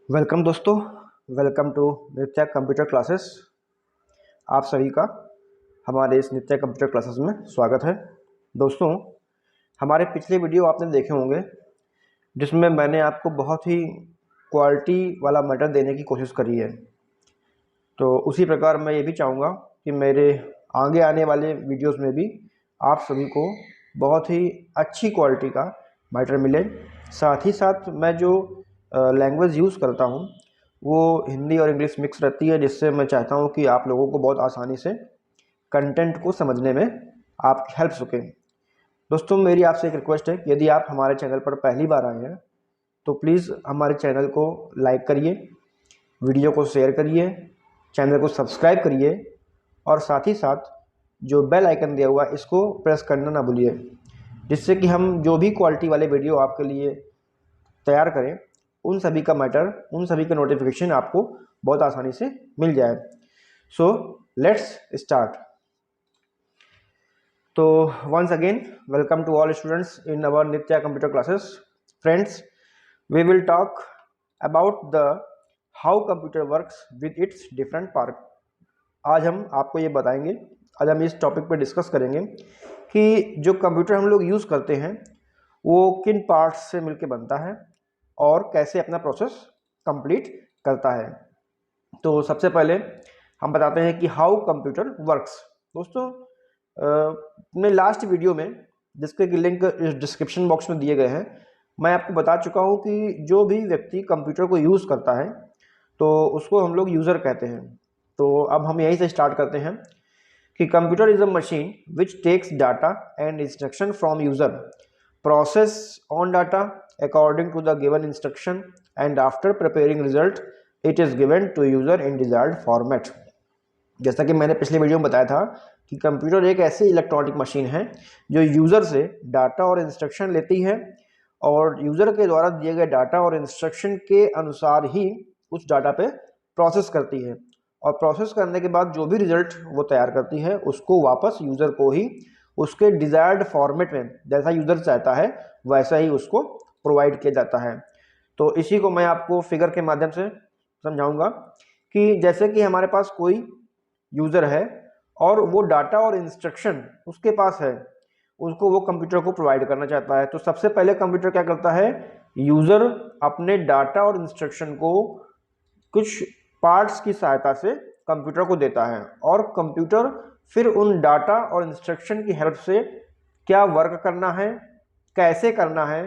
Welcome दोस्तों, welcome to Nitya computer classes. आप सभी का हमारे इस नित्या कंप्यूटर क्लासेस में स्वागत है। दोस्तों, हमारे पिछले वीडियो आपने देखे होंगे जिसमें मैंने आपको बहुत ही क्वालिटी वाला मैटर देने की कोशिश करी है। तो उसी प्रकार मैं ये भी चाहूँगा कि मेरे आगे आने वाले वीडियोस में भी आप सभी को बहुत ही अच्छी क्वालिटी का मैटर मिले। साथ ही साथ मैं जो लैंग्वेज यूज़ करता हूँ वो हिंदी और इंग्लिश मिक्स रहती है, जिससे मैं चाहता हूँ कि आप लोगों को बहुत आसानी से कंटेंट को समझने में आपकी हेल्प सके। दोस्तों, मेरी आपसे एक रिक्वेस्ट है कि यदि आप हमारे चैनल पर पहली बार आए हैं तो प्लीज़ हमारे चैनल को लाइक करिए, वीडियो को शेयर करिए, चैनल को सब्सक्राइब करिए और साथ ही साथ जो बेल आइकन दिया हुआ है इसको प्रेस करना ना भूलिए, जिससे कि हम जो भी क्वालिटी वाले वीडियो आपके लिए तैयार करें उन सभी का मैटर, उन सभी का नोटिफिकेशन आपको बहुत आसानी से मिल जाए। So let's start. तो once again, welcome to all students in our Nitya computer classes. Friends, we will talk about the how computer works with its different part. आज हम आपको ये बताएंगे, आज हम इस टॉपिक पर डिस्कस करेंगे कि जो कंप्यूटर हम लोग यूज़ करते हैं वो किन पार्ट्स से मिलके बनता है और कैसे अपना प्रोसेस कंप्लीट करता है। तो सबसे पहले हम बताते हैं कि हाउ कंप्यूटर वर्क्स। दोस्तों, अपने लास्ट वीडियो में जिसके कि लिंक इस डिस्क्रिप्शन बॉक्स में दिए गए हैं, मैं आपको बता चुका हूं कि जो भी व्यक्ति कंप्यूटर को यूज़ करता है तो उसको हम लोग यूज़र कहते हैं। तो अब हम यहीं से स्टार्ट करते हैं कि computer is a machine which takes data and instruction from user, process on data according to the given instruction and after preparing result it is given to user in desired format. जैसा कि मैंने पिछले video में बताया था कि computer एक ऐसी इलेक्ट्रॉनिक मशीन है जो यूज़र से डाटा और इंस्ट्रक्शन लेती है और यूज़र के द्वारा दिए गए डाटा और इंस्ट्रक्शन के अनुसार ही उस डाटा पे प्रोसेस करती है और प्रोसेस करने के बाद जो भी रिजल्ट वो तैयार करती है उसको वापस यूज़र को ही उसके डिज़ायर्ड फॉर्मेट में जैसा यूज़र चाहता है वैसा ही उसको प्रोवाइड किया जाता है। तो इसी को मैं आपको फिगर के माध्यम से समझाऊंगा कि जैसे कि हमारे पास कोई यूज़र है और वो डाटा और इंस्ट्रक्शन उसके पास है, उसको वो कंप्यूटर को प्रोवाइड करना चाहता है। तो सबसे पहले कंप्यूटर क्या करता है, यूज़र अपने डाटा और इंस्ट्रक्शन को कुछ पार्ट्स की सहायता से कंप्यूटर को देता है और कंप्यूटर फिर उन डाटा और इंस्ट्रक्शन की हेल्प से क्या वर्क करना है, कैसे करना है,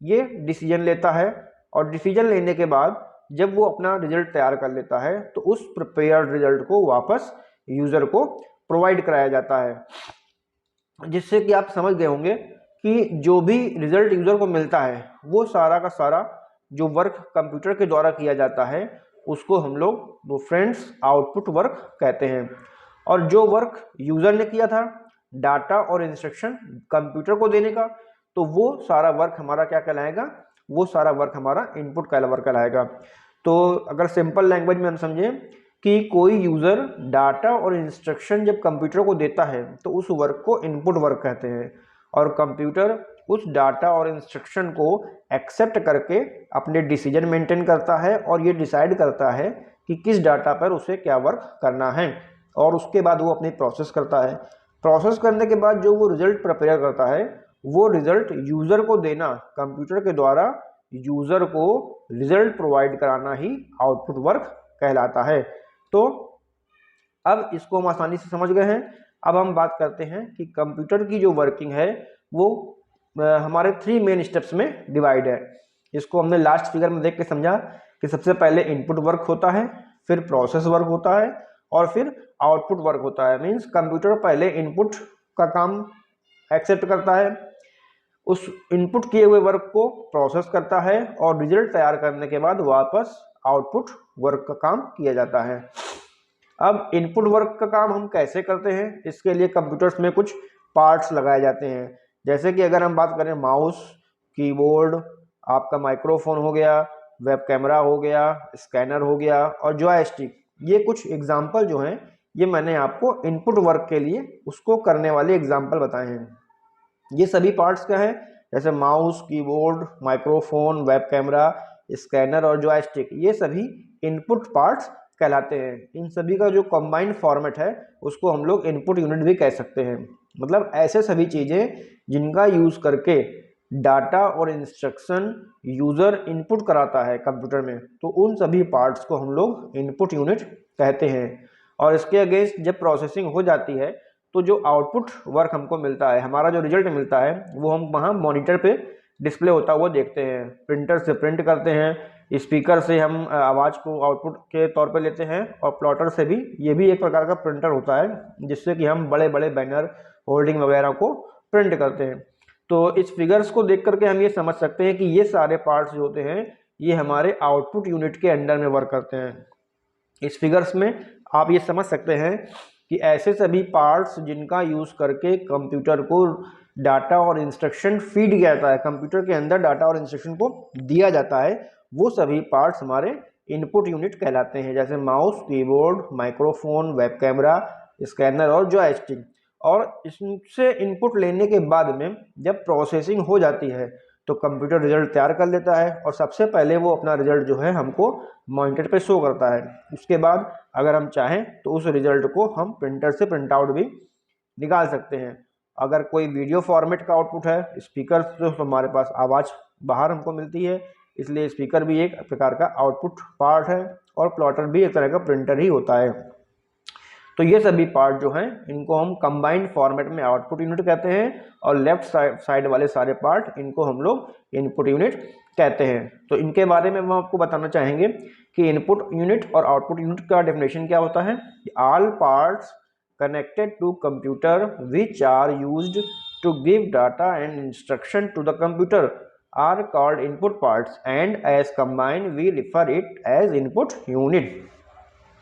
ये डिसीजन लेता है और डिसीजन लेने के बाद जब वो अपना रिजल्ट तैयार कर लेता है तो उस प्रिपेयर्ड रिजल्ट को वापस यूज़र को प्रोवाइड कराया जाता है। जिससे कि आप समझ गए होंगे कि जो भी रिजल्ट यूज़र को मिलता है वो सारा का सारा जो वर्क कंप्यूटर के द्वारा किया जाता है उसको हम लोग फ्रेंड्स आउटपुट वर्क कहते हैं। और जो वर्क यूज़र ने किया था डाटा और इंस्ट्रक्शन कंप्यूटर को देने का, तो वो सारा वर्क हमारा क्या कहलाएगा, वो सारा वर्क हमारा इनपुट का वर्क कहलाएगा। तो अगर सिंपल लैंग्वेज में हम समझें कि कोई यूज़र डाटा और इंस्ट्रक्शन जब कंप्यूटर को देता है तो उस वर्क को इनपुट वर्क कहते हैं और कंप्यूटर उस डाटा और इंस्ट्रक्शन को एक्सेप्ट करके अपने डिसीजन मेंटेन करता है और ये डिसाइड करता है कि किस डाटा पर उसे क्या वर्क करना है और उसके बाद वो अपनी प्रोसेस करता है। प्रोसेस करने के बाद जो वो रिजल्ट प्रिपेयर करता है वो रिजल्ट यूज़र को देना, कंप्यूटर के द्वारा यूज़र को रिजल्ट प्रोवाइड कराना ही आउटपुट वर्क कहलाता है। तो अब इसको हम आसानी से समझ गए हैं। अब हम बात करते हैं कि कंप्यूटर की जो वर्किंग है वो हमारे 3 मेन स्टेप्स में डिवाइड है। इसको हमने लास्ट फिगर में देख के समझा कि सबसे पहले इनपुट वर्क होता है, फिर प्रोसेस वर्क होता है और फिर आउटपुट वर्क होता है। मीन्स कंप्यूटर पहले इनपुट का काम एक्सेप्ट करता है, उस इनपुट किए हुए वर्क को प्रोसेस करता है और रिजल्ट तैयार करने के बाद वापस आउटपुट वर्क का काम किया जाता है। अब इनपुट वर्क का काम हम कैसे करते हैं, इसके लिए कंप्यूटर्स में कुछ पार्ट्स लगाए जाते हैं। जैसे कि अगर हम बात करें माउस, कीबोर्ड, आपका माइक्रोफोन हो गया, वेब कैमरा हो गया, स्कैनर हो गया और जॉयस्टिक, ये कुछ एग्जाम्पल जो हैं ये मैंने आपको इनपुट वर्क के लिए उसको करने वाले एग्जाम्पल बताए हैं। ये सभी पार्ट्स क्या है, जैसे mouse, keyboard, microphone, web camera, scanner और जॉयस्टिक, ये सभी इनपुट पार्ट्स कहलाते हैं। इन सभी का जो कंबाइंड फॉर्मेट है उसको हम लोग इनपुट यूनिट भी कह सकते हैं। मतलब ऐसे सभी चीज़ें जिनका यूज़ करके डाटा और इंस्ट्रक्शन यूज़र इनपुट कराता है कंप्यूटर में, तो उन सभी पार्ट्स को हम लोग इनपुट यूनिट कहते हैं। और इसके अगेंस्ट जब प्रोसेसिंग हो जाती है तो जो आउटपुट वर्क हमको मिलता है, हमारा जो रिजल्ट मिलता है, वो हम वहाँ मॉनिटर पे डिस्प्ले होता हुआ देखते हैं। प्रिंटर से प्रिंट करते हैं, स्पीकर से हम आवाज़ को आउटपुट के तौर पे लेते हैं, और प्लॉटर से भी, ये भी एक प्रकार का प्रिंटर होता है जिससे कि हम बड़े बड़े बैनर, होल्डिंग वगैरह को प्रिंट करते हैं। तो इस फिगर्स को देख करके हम ये समझ सकते हैं कि ये सारे पार्ट्स जो होते हैं ये हमारे आउटपुट यूनिट के अंडर में वर्क करते हैं। इस फिगर्स में आप ये समझ सकते हैं कि ऐसे सभी पार्ट्स जिनका यूज़ करके कंप्यूटर को डाटा और इंस्ट्रक्शन फीड किया जाता है, कंप्यूटर के अंदर डाटा और इंस्ट्रक्शन को दिया जाता है, वो सभी पार्ट्स हमारे इनपुट यूनिट कहलाते हैं। जैसे mouse, keyboard, microphone, web camera, scanner और जॉयस्टिक। और इससे इनपुट लेने के बाद में जब प्रोसेसिंग हो जाती है तो कंप्यूटर रिजल्ट तैयार कर लेता है, और सबसे पहले वो अपना रिजल्ट जो है हमको मॉनिटर पे शो करता है। उसके बाद अगर हम चाहें तो उस रिजल्ट को हम प्रिंटर से प्रिंट आउट भी निकाल सकते हैं। अगर कोई वीडियो फॉर्मेट का आउटपुट है, स्पीकर तो हमारे पास आवाज़ बाहर हमको मिलती है, इसलिए स्पीकर भी एक प्रकार का आउटपुट पार्ट है, और प्लॉटर भी एक तरह का प्रिंटर ही होता है। तो ये सभी पार्ट जो हैं इनको हम कंबाइंड फॉर्मेट में आउटपुट यूनिट कहते हैं, और लेफ्ट साइड वाले सारे पार्ट इनको हम लोग इनपुट यूनिट कहते हैं। तो इनके बारे में हम आपको बताना चाहेंगे कि इनपुट यूनिट और आउटपुट यूनिट का डेफिनेशन क्या होता है। All parts connected to computer which are used to give data and instruction to the computer are called input parts, and as combined we refer it as input unit.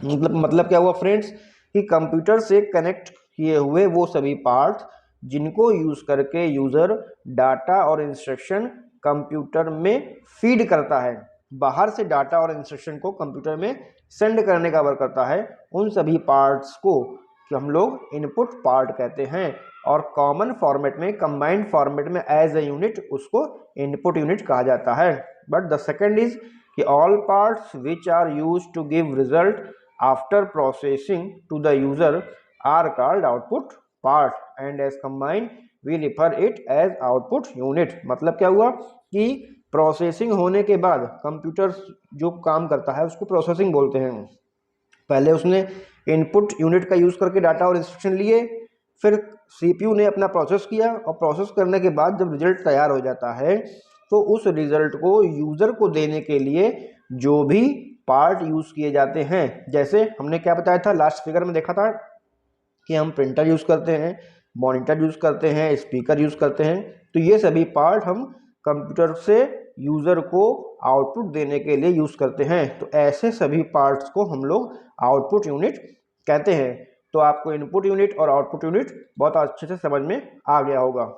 मतलब क्या हुआ friends कि computer से connect किए हुए वो सभी parts जिनको यूज करके यूजर डाटा और इंस्ट्रक्शन कंप्यूटर में फीड करता है, बाहर से डाटा और इंस्ट्रक्शन को कंप्यूटर में सेंड करने का वर्क करता है, उन सभी पार्ट्स को हम लोग इनपुट पार्ट कहते हैं। और कॉमन फॉर्मेट में, कंबाइंड फॉर्मेट में एज ए यूनिट उसको इनपुट यूनिट कहा जाता है। बट द सेकेंड इज कि all parts which are use to give result after processing to the user are called output part, and as combined we refer it as output unit। मतलब क्या हुआ कि processing होने के बाद computer जो काम करता है उसको प्रोसेसिंग बोलते हैं। पहले उसने इनपुट यूनिट का यूज़ करके डाटा और इंस्ट्रक्शन लिए, फिर सीपीयू ने अपना प्रोसेस किया, और प्रोसेस करने के बाद जब रिजल्ट तैयार हो जाता है तो उस रिजल्ट को यूज़र को देने के लिए जो भी पार्ट यूज़ किए जाते हैं, जैसे हमने क्या बताया था, लास्ट फिगर में देखा था कि हम प्रिंटर यूज़ करते हैं, मॉनिटर यूज़ करते हैं, स्पीकर यूज़ करते हैं। तो ये सभी पार्ट हम कंप्यूटर से यूज़र को आउटपुट देने के लिए यूज़ करते हैं। तो ऐसे सभी पार्ट्स को हम लोग आउटपुट यूनिट कहते हैं। तो आपको इनपुट यूनिट और आउटपुट यूनिट बहुत अच्छे से समझ में आ गया होगा।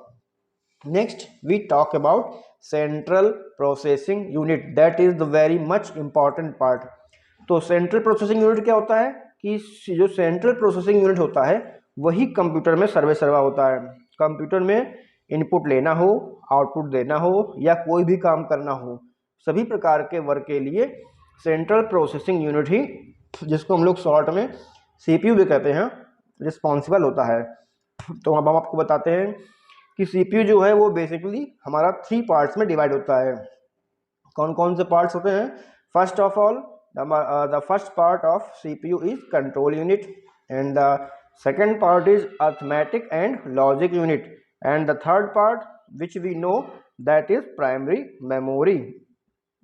Next we talk about central processing unit, that is the very much important part. तो सेंट्रल प्रोसेसिंग यूनिट क्या होता है कि जो सेंट्रल प्रोसेसिंग यूनिट होता है वही कंप्यूटर में सर्वा होता है। कंप्यूटर में इनपुट लेना हो, आउटपुट देना हो, या कोई भी काम करना हो, सभी प्रकार के वर्क के लिए सेंट्रल प्रोसेसिंग यूनिट ही, जिसको हम लोग शॉर्ट में सीपीयू भी कहते हैं, रिस्पॉन्सिबल होता है। तो अब हम आपको बताते हैं कि सीपीयू जो है वो बेसिकली हमारा 3 पार्ट्स में डिवाइड होता है। कौन कौन से पार्ट्स होते हैं? First of all the first part of CPU is control unit, and the second part is arithmetic and logic unit, and the third part which we know that is primary memory.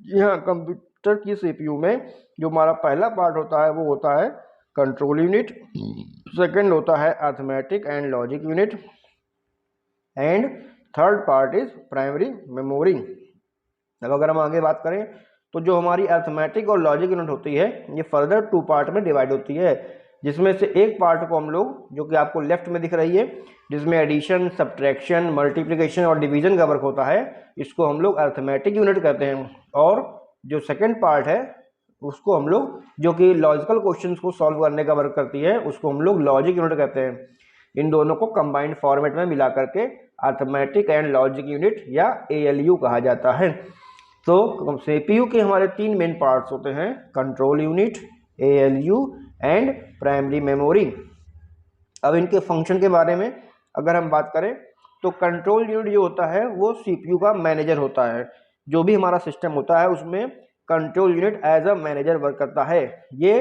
यहाँ computer की CPU में जो हमारा पहला part होता है वो होता है कंट्रोल यूनिट, सेकेंड होता है arithmetic and logic unit, and third part is primary memory. अब अगर हम आगे बात करें तो जो हमारी अरिथमेटिक और लॉजिक यूनिट होती है ये फर्दर 2 पार्ट में डिवाइड होती है, जिसमें से एक पार्ट को हम लोग, जो कि आपको लेफ्ट में दिख रही है, जिसमें एडिशन, सब्ट्रैक्शन, मल्टीप्लिकेशन और डिवीजन का वर्क होता है, इसको हम लोग अरिथमेटिक यूनिट कहते हैं। और जो सेकेंड पार्ट है उसको हम लोग, जो कि लॉजिकल क्वेश्चंस को सॉल्व करने का वर्क करती है, उसको हम लोग लॉजिक यूनिट कहते हैं। इन दोनों को कंबाइंड फॉर्मेट में मिला करके अर्थमेटिक एंड लॉजिक यूनिट या ALU कहा जाता है। तो CPU के हमारे 3 मेन पार्ट्स होते हैं, control unit, ALU and primary memory. अब इनके फंक्शन के बारे में अगर हम बात करें तो कंट्रोल यूनिट जो होता है वो CPU का मैनेजर होता है। जो भी हमारा सिस्टम होता है उसमें control unit as a manager work करता है। ये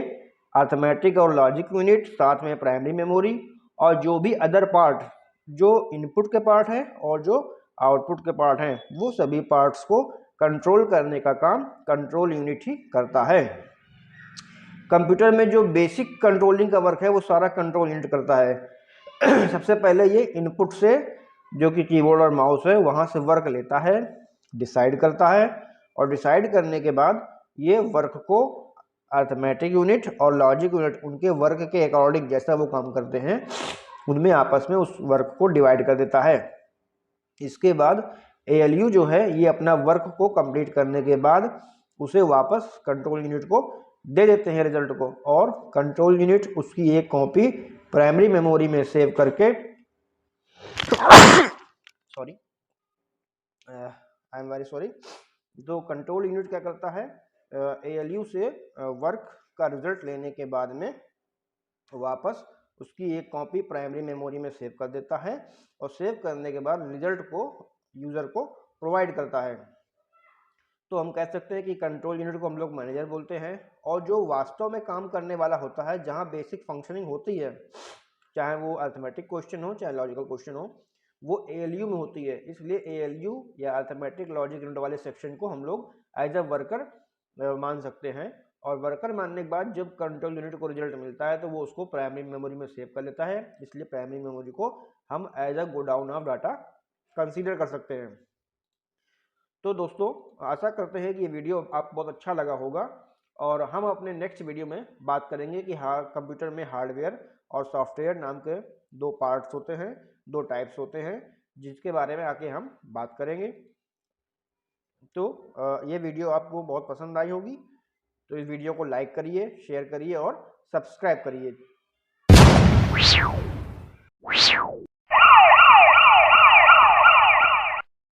अर्थमेटिक और लॉजिक यूनिट, साथ में प्राइमरी मेमोरी और जो भी अदर पार्ट जो इनपुट के पार्ट हैं और जो आउटपुट के पार्ट हैं, वो सभी पार्ट्स को कंट्रोल करने का काम कंट्रोल यूनिट ही करता है। कंप्यूटर में जो बेसिक कंट्रोलिंग का वर्क है वो सारा कंट्रोल यूनिट करता है। सबसे पहले ये इनपुट से, जो कि कीबोर्ड और माउस है, वहाँ से वर्क लेता है, डिसाइड करता है, और डिसाइड करने के बाद ये वर्क को अर्थमेटिक यूनिट और लॉजिक यूनिट उनके वर्क के अकॉर्डिंग जैसा वो काम करते हैं उनमें आपस में उस वर्क को डिवाइड कर देता है। इसके बाद ALU जो है ये अपना वर्क को कंप्लीट करने के बाद उसे वापस कंट्रोल यूनिट को दे देते हैं रिजल्ट को, और कंट्रोल यूनिट उसकी एक कॉपी प्राइमरी मेमोरी में सेव करके sorry I am very sorry. तो कंट्रोल यूनिट क्या करता है, ALU से वर्क का रिजल्ट लेने के बाद में वापस उसकी एक कॉपी प्राइमरी मेमोरी में सेव कर देता है, और सेव करने के बाद रिजल्ट को यूज़र को प्रोवाइड करता है। तो हम कह सकते हैं कि कंट्रोल यूनिट को हम लोग मैनेजर बोलते हैं, और जो वास्तव में काम करने वाला होता है, जहां बेसिक फंक्शनिंग होती है, चाहे वो अर्थमेटिक क्वेश्चन हो चाहे लॉजिकल क्वेश्चन हो, वो ALU में होती है। इसलिए ALU या अर्थमेटिक लॉजिक यूनिट वाले सेक्शन को हम लोग एज अ वर्कर मान सकते हैं। और वर्कर मानने के बाद जब कंट्रोल यूनिट को रिजल्ट मिलता है तो वो उसको प्राइमरी मेमोरी में सेव कर लेता है, इसलिए प्राइमरी मेमोरी को हम as a godown of data consider कर सकते हैं। तो दोस्तों, आशा करते हैं कि ये वीडियो आपको बहुत अच्छा लगा होगा, और हम अपने नेक्स्ट वीडियो में बात करेंगे कि कंप्यूटर में हार्डवेयर और सॉफ्टवेयर नाम के 2 पार्ट्स होते हैं, 2 टाइप्स होते हैं, जिसके बारे में आके हम बात करेंगे। तो ये वीडियो आपको बहुत पसंद आई होगी, तो इस वीडियो को लाइक करिए, शेयर करिए और सब्सक्राइब करिए।